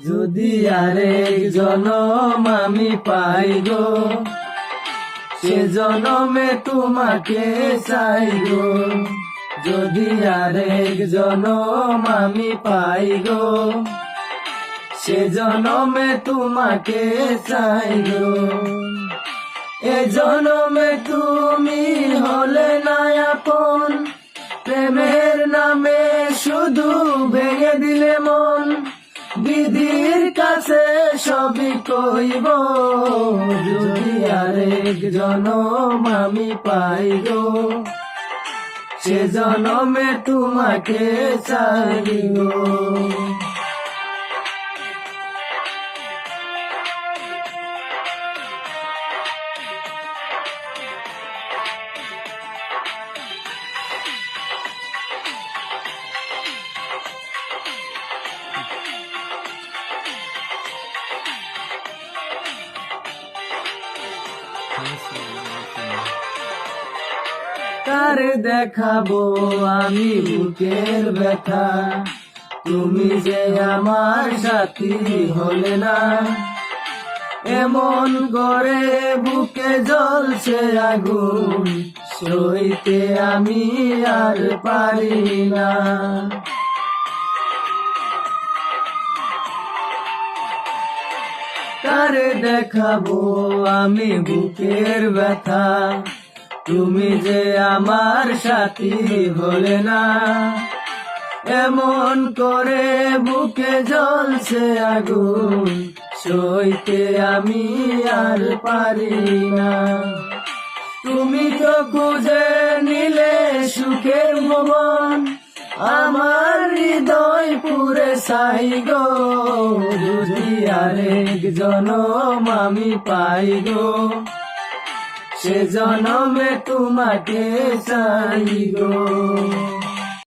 যদি আরেক জনম আমি পাই গো, সে জনমে তোমাকে চাই গো। যদি আরেক জনম আমি পাই গো, সে জনমে তোমাকে চাই গো। এ জনমে তুমি হলে না আপন, প্রেমের নামে শুধু ভেঙে দিলে মন। বিধির কাছে সবই কইব, যদি আরেক জনম আমি পাই গো, সে জনমে তোমাকে চাই গো। কার দেখাবো আমি বুকের ব্যথা, তুমি যে আমার সাথী হলে না। এমন করে বুকে জ্বলছে আগুন, সইতে আমি আর পারি না। কার দেখাবো আমি বুকের ব্যথা, তুমি যে আমার সাথী হলে না। এমন করে বুকে জ্বলছে আগুন, সইতে আমি আর পারি না। তুমি তো খুঁজে নিলে সুখের ভুবন, আমার হৃদয় পুরে ছাই গো। যদি আরেক জনম আমি পাই গো, সে জনমে তোমাকে চাই গো।